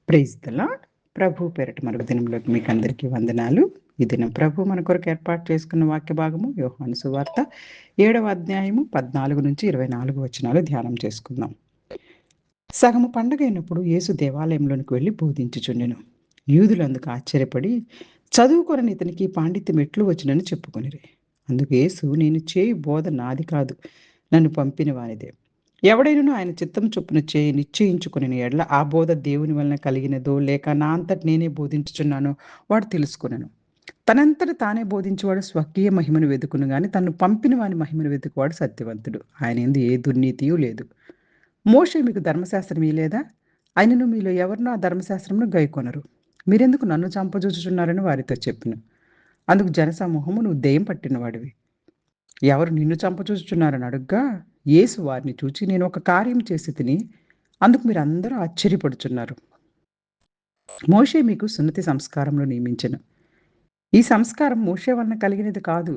Praise the lord. ప్రభు పేరిట మరొక దినంలోకి మీకు అందరికీ వందనాలు. ఈ దినం ప్రభు మన కొరకు ఏర్పాటు చేసుకున్న వాక్య భాగము యోహాను సువార్త 7వ అధ్యాయము 14 నుంచి 24 వచనాలు ధ్యానం చేసుకుందాం. సగము పండగ అయినప్పుడు యేసు దేవాలయంలోనికి వెళ్ళి బోధించుచుండెను. యూదులు అందుకు ఆశ్చర్యపడి చదువుకొనని ఇతనికి పాండిత్యం ఎట్లు వచ్చునని చెప్పుకొనిరి. అందుకు యేసు, నేను చేయు బోధ నాది కాదు, నన్ను పంపిన వానిదే. ఎవడైనను ఆయన చిత్తం చొప్పున చేయి నిశ్చయించుకుని ఎడల ఆ బోధ దేవుని వలన కలిగినదో లేక నా అంతటి నేనే బోధించుచున్నానో వాడు తెలుసుకునను. తనంతట తానే బోధించేవాడు స్వకీయ మహిమను వెతుకును గాని తన్ను పంపిన వాని మహిమను వెతుకువాడు సత్యవంతుడు. ఆయన యందు ఏ దుర్నీతియు లేదు. మోషే మీకు ధర్మశాస్త్రం ఇయ్యలేదా? ఆయనను మీలో ఎవరినో ఆ ధర్మశాస్త్రమును గైకొనరు. మీరెందుకు నన్ను చంపజూచుచున్నారని వారితో చెప్పెను. అందుకు జనసమూహము, నువ్వు దెయ్యం పట్టినవాడివి, ఎవరు నిన్ను చంపచూచుచున్నారని అడుగ్గా, యేసు వారిని చూచి, నేను ఒక కార్యం చేసి తిని అందుకు మీరందరూ ఆశ్చర్యపడుచున్నారు. మోషే మీకు సున్నతి సంస్కారంలో నియమించెను. ఈ సంస్కారం మోషే వలన కలిగినది కాదు,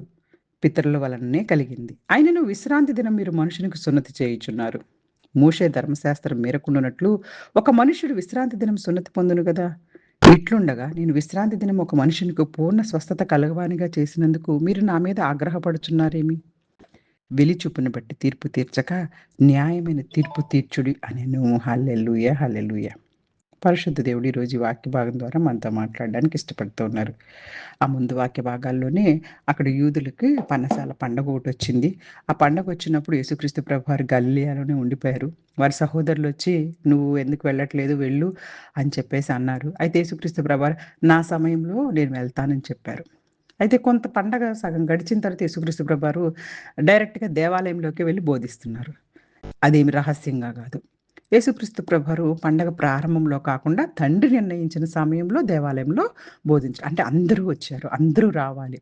పితరుల వలననే కలిగింది. అయినను విశ్రాంతి దినం మీరు మనుషునికి సున్నతి చేయుచున్నారు. మోషే ధర్మశాస్త్రం మేరకుండునట్లు ఒక మనుష్యుడు విశ్రాంతి దినం సున్నతి పొందును గదా. ఇట్లుండగా నేను విశ్రాంతి దినం ఒక మనుషునికి పూర్ణ స్వస్థత కలగవానిగా చేసినందుకు మీరు నా మీద ఆగ్రహపడుచున్నారేమి? వెలిచూపును బట్టి తీర్పు తీర్చక న్యాయమైన తీర్పు తీర్చుడి అనెను. హల్లెలూయా, హల్లెలూయా. పరిశుద్ధ దేవుడు ఈరోజు ఈ వాక్య భాగం ద్వారా మనతో మాట్లాడడానికి ఇష్టపడుతూ ఉన్నారు. ఆ ముందు వాక్య భాగాల్లోనే అక్కడ యూదులకి పన్నసాల పండగ ఒకటి వచ్చింది. ఆ పండగ వచ్చినప్పుడు యేసుక్రీస్తు ప్రభువారు గలిలయలోనే ఉండిపోయారు. వారి సహోదరులు వచ్చి, నువ్వు ఎందుకు వెళ్ళట్లేదు, వెళ్ళు అని చెప్పేసి అన్నారు. అయితే యేసుక్రీస్తు ప్రభువారు, నా సమయంలో నేను వెళ్తానని చెప్పారు. అయితే కొంత పండగ సగం గడిచిన తర్వాత యేసుక్రీస్తు ప్రభువారు డైరెక్ట్‌గా దేవాలయంలోకి వెళ్ళి బోధిస్తున్నారు. అదేమి రహస్యంగా కాదు. యేసుక్రీస్తు ప్రభువారు పండగ ప్రారంభంలో కాకుండా తండ్రి నిర్ణయించిన సమయంలో దేవాలయంలో అంటే అందరూ వచ్చారు, అందరూ రావాలి.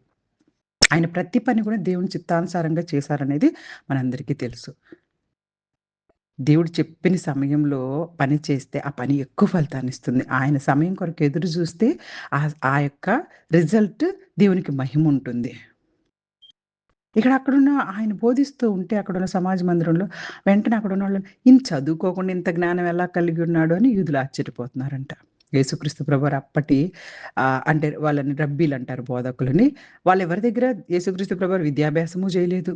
ఆయన ప్రతి పని కూడా దేవుని చిత్తానుసారంగా చేశారనేది మనందరికీ తెలుసు. దేవుడు చెప్పిన సమయంలో పని చేస్తే ఆ పని ఎక్కువ ఫలితాన్నిస్తుంది. ఆయన సమయం కొరకు ఎదురు చూస్తే ఆ యొక్క రిజల్ట్ దేవునికి మహిమ ఉంటుంది. ఇక్కడ అక్కడున్న ఆయన బోధిస్తూ ఉంటే అక్కడున్న సమాజ మందిరంలో వెంటనే అక్కడున్నోళ్ళు, ఈయన చదువుకోకుండా ఇంత జ్ఞానం ఎలా కలిగి ఉన్నాడు అని యూదులు ఆశ్చర్యపోతున్నారంట. యేసుక్రీస్తు ప్రభువారు అప్పటి అంటే వాళ్ళని రబ్బీలంటారు, బోధకులని. వాళ్ళెవరి దగ్గర యేసుక్రీస్తు ప్రభువారు విద్యాభ్యాసము చేయలేదు.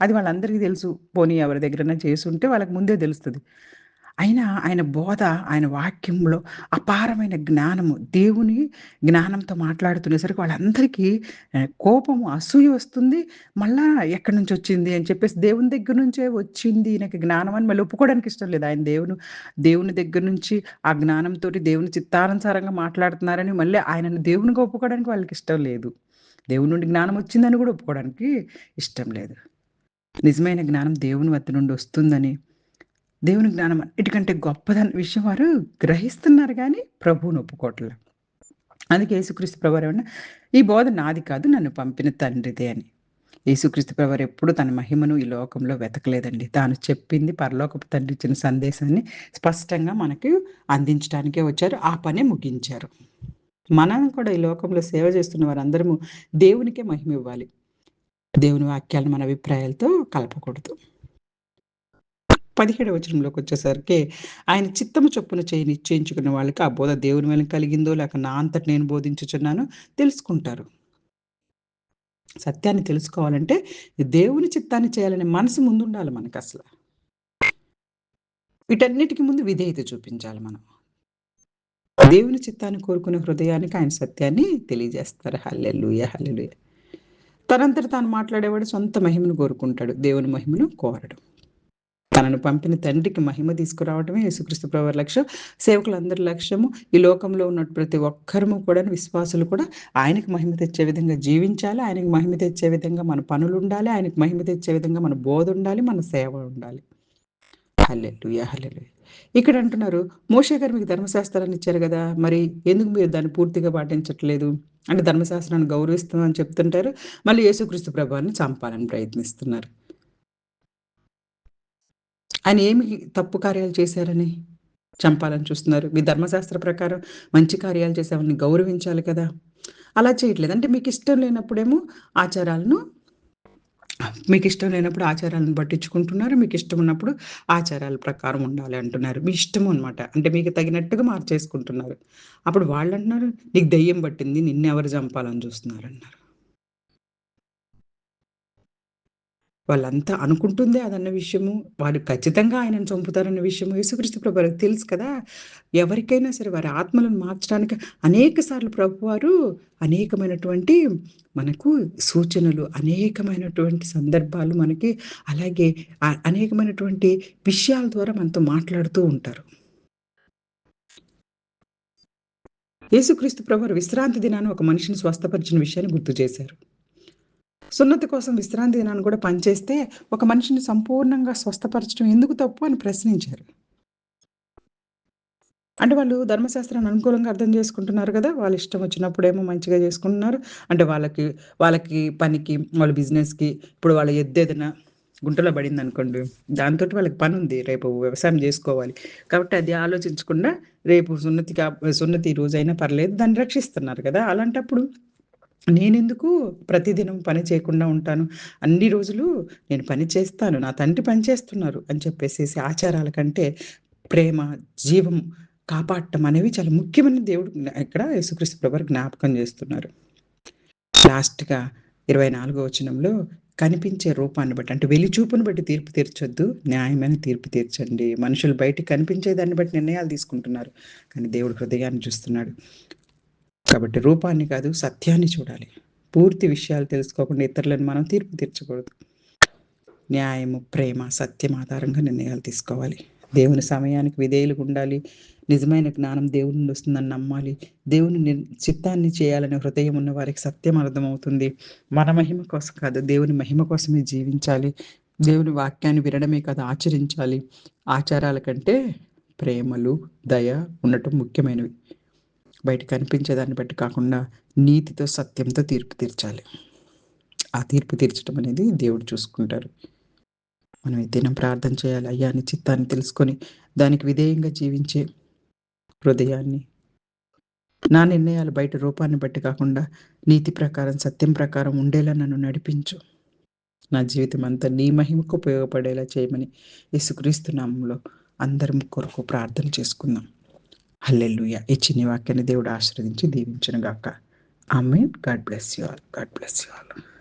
అది వాళ్ళందరికీ తెలుసు. పోనీ ఎవరి దగ్గరన్నా చేసుంటే వాళ్ళకి ముందే తెలుస్తది. అయినా ఆయన బోధ, ఆయన వాక్యంలో అపారమైన జ్ఞానము, దేవుని జ్ఞానంతో మాట్లాడుతునేసరికి వాళ్ళందరికీ కోపము, అసూయ వస్తుంది. మళ్ళా ఎక్కడి నుంచొచ్చింది అని చెప్పేసి దేవుని దగ్గర నుంచే వచ్చింది ఈయనకి జ్ఞానం అని మళ్ళీ ఒప్పుకోవడానికి ఇష్టం లేదు. ఆయన దేవుని దగ్గర నుంచి ఆ జ్ఞానంతోటి దేవుని చిత్తానుసారంగా మాట్లాడుతున్నారని మళ్ళీ ఆయనను దేవునిగా ఒప్పుకోవడానికి వాళ్ళకి ఇష్టం లేదు. దేవుని నుండి జ్ఞానం వచ్చిందని కూడా ఒప్పుకోవడానికి ఇష్టం లేదు. నిజమైన జ్ఞానం దేవుని వద్ద నుండి వస్తుందని, దేవుని జ్ఞానం అన్నిటికంటే గొప్పదన్న విషయం వారు గ్రహిస్తున్నారు గానీ ప్రభువుని ఒప్పుకోవట్లే. అందుకే యేసుక్రీస్తు ప్రభువారు ఏమన్నా, ఈ బోధ నాది కాదు, నన్ను పంపిన తండ్రిదే అని. యేసుక్రీస్తు ప్రభువారు ఎప్పుడు తన మహిమను ఈ లోకంలో వెతకలేదండి. తాను చెప్పింది, పరలోకపు తండ్రి ఇచ్చిన సందేశాన్ని స్పష్టంగా మనకు అందించడానికే వచ్చారు. ఆ పనే ముగించారు. మనం కూడా ఈ లోకంలో సేవ చేస్తున్న వారందరము దేవునికే మహిమ ఇవ్వాలి. దేవుని వాక్యాలను మన అభిప్రాయాలతో కలపకూడదు. 17వ వచనంలోకి వచ్చేసరికి, ఆయన చిత్తము చొప్పున చేయి నిశ్చయించుకున్న వాళ్ళకి ఆ బోధ దేవుని వలన కలిగిందో లేక నా అంతట నేను బోధించుచున్నానో తెలుసుకుంటారు. సత్యాన్ని తెలుసుకోవాలంటే దేవుని చిత్తాన్ని చేయాలనే మనసు ముందుండాలి మనకసల. వీటన్నిటికి ముందు విధేయత చూపించాలి మనం. దేవుని చిత్తాన్ని కోరుకునే హృదయానికి ఆయన సత్యాన్ని తెలియజేస్తారు. హల్లెలూయా, హల్లెలూయా. తనంతట తాను మాట్లాడేవాడు సొంత మహిమను కోరుకుంటాడు, దేవుని మహిమను కోరడు. తనను పంపిన తండ్రికి మహిమ తీసుకురావడమే యేసుక్రీస్తు ప్రభువారి లక్ష్యం. సేవకులందరి లక్ష్యము ఈ లోకంలో ఉన్న ప్రతి ఒక్కరము కూడా, విశ్వాసులు కూడా ఆయనకు మహిమ తెచ్చే విధంగా జీవించాలి. ఆయనకు మహిమ తెచ్చే విధంగా మన పనులుండాలి. ఆయనకు మహిమ తెచ్చే విధంగా మన బోధ ఉండాలి, మన సేవ ఉండాలి. హల్లెలూయా, హల్లెలూయా. ఇక్కడ అంటున్నారు, మోషే గారు మీకు ధర్మశాస్త్రాన్ని ఇచ్చారు గదా, మరి ఎందుకు మీరు దాన్ని పూర్తిగా పాటించట్లేదు? అంటే ధర్మశాస్త్రాన్ని గౌరవిస్తున్నామని చెప్తుంటారు. మళ్ళీ యేసుక్రీస్తు ప్రభువారిని చంపాలని ప్రయత్నిస్తున్నారు. ఆయన ఏమి తప్పు కార్యాలు చేశారని చంపాలని చూస్తున్నారు? మీ ధర్మశాస్త్ర ప్రకారం మంచి కార్యాలు చేసేవాళ్ళని గౌరవించాలి కదా! అలా చేయట్లేదు. అంటే మీకు ఇష్టం లేనప్పుడేమో ఆచారాలను మీకిష్టం లేనప్పుడు ఆచారాలను పట్టించుకుంటున్నారు. మీకిష్టం ఉన్నప్పుడు ఆచారాల ప్రకారం ఉండాలి అంటున్నారు. మీ ఇష్టము అనమాట. అంటే మీకు తగినట్టుగా మార్చేసుకుంటున్నారు. అప్పుడు వాళ్ళంటున్నారు, "నీకు దెయ్యం పట్టింది. నిన్నెవరు చంపాలని చూస్తున్నారన్నారు." వాళ్ళంతా అనుకుంటుందే అదన్న విషయము. వారు ఖచ్చితంగా ఆయనను చంపుతారన్న విషయము యేసుక్రీస్తు ప్రభువారికి తెలుసు కదా! ఎవరికైనా సరే వారి ఆత్మలను మార్చడానికి అనేక సార్లు ప్రభువారు అనేకమైనటువంటి మనకు సూచనలు, అనేకమైనటువంటి సందర్భాలు మనకి అలాగే అనేకమైనటువంటి విషయాల ద్వారా మనతో మాట్లాడుతూ ఉంటారు. యేసుక్రీస్తు ప్రభువారు విశ్రాంతి దినాన ఒక మనిషిని స్వస్థపరిచిన విషయాన్ని గుర్తు చేశారు. సున్నతి కోసం విశ్రాంతి దినాన్ని కూడా పనిచేస్తే, ఒక మనిషిని సంపూర్ణంగా స్వస్థపరచడం ఎందుకు తప్పు అని ప్రశ్నించారు. అంటే వాళ్ళు ధర్మశాస్త్రాన్ని అనుకూలంగా అర్థం చేసుకుంటున్నారు గదా! వాళ్ళ ఇష్టం వచ్చినప్పుడేమో మంచిగా చేసుకుంటున్నారు. అంటే వాళ్ళకి పనికి, వాళ్ళ బిజినెస్‌కి ఇప్పుడు వాళ్ళ ఎద్దేదైనా గుంటలో పడిందనుకోండి, దాంతోటి వాళ్ళకి పనుంది. రేపు వ్యవసాయం జేసుకోవాలి. కాబట్టి అది ఆలోచించకుండా రేపు సున్నతి రోజైనా పర్లేదు దాన్ని రక్షిస్తున్నారు గదా! అలాంటప్పుడు నేనెందుకు ప్రతిదినం పని చేయకుండా ఉంటాను. అన్ని రోజులు నేను పని చేస్తాను. నా తండ్రి పని చేస్తున్నారు అని చెప్పేసేసి ఆచారాల కంటే ప్రేమ, జీవం కాపాడటం అనేవి చాలా ముఖ్యమని దేవుడు ఇక్కడ యేసుక్రీస్తు ప్రభువారు జ్ఞాపకం చేస్తున్నారు. లాస్ట్‌గా 24 వచనంలో కనిపించే రూపాన్ని బట్టి అంటే వెలిచూపును బట్టి తీర్పు తీర్చొద్దు. న్యాయమైన తీర్పు తీర్చండి. మనుషులు బయటికి కనిపించే దాన్ని బట్టి నిర్ణయాలు తీసుకుంటున్నారు. కానీ దేవుడు హృదయాన్ని చూస్తున్నాడు. కాబట్టి రూపాన్ని కాదు సత్యాన్ని చూడాలి. పూర్తి విషయాలు తెలుసుకోకుండా ఇతరులను మనం తీర్పు తీర్చకూడదు. న్యాయము, ప్రేమ, సత్యం ఆధారంగా నిర్ణయాలు తీసుకోవాలి. దేవుని సమయానికి విధేయులుగా ఉండాలి. నిజమైన జ్ఞానం దేవుని నుండి వస్తుందని నమ్మాలి. దేవుని చిత్తాన్ని చేయాలనే హృదయం ఉన్న వారికి సత్యం అర్థమవుతుంది. మన మహిమ కోసం కాదు, దేవుని మహిమ కోసమే జీవించాలి. దేవుని వాక్యాన్ని వినడమే కాదు ఆచరించాలి. ఆచారాల కంటే ప్రేమలు, దయ ఉండటం ముఖ్యమైనవి. బయట కనిపించే దాన్ని బట్టి కాకుండా నీతితో, సత్యంతో తీర్పు తీర్చాలి. ఆ తీర్పు తీర్చడం అనేది దేవుడు చూసుకుంటారు. మనం ఈ దినం ప్రార్థన చేయాలి. అయ్యా! నీ చిత్తాన్ని తెలుసుకొని దానికి విధేయంగా జీవించే హృదయాన్ని, నా నిర్ణయాలు బయట రూపాన్ని బట్టి కాకుండా నీతి ప్రకారం, సత్యం ప్రకారం ఉండేలా నన్ను నడిపించు. నా జీవితం అంతా నీ మహిమకు ఉపయోగపడేలా చేయమని యేసుక్రీస్తు నామంలో అందరం కొరకు ప్రార్థన చేసుకుందాం. హల్లెలూయా! ఈ చిన్ని వాక్యాన్ని దేవుడు ఆశీర్వదించి దీవించును గాక. ఆమేన్. God bless you all. God bless you all.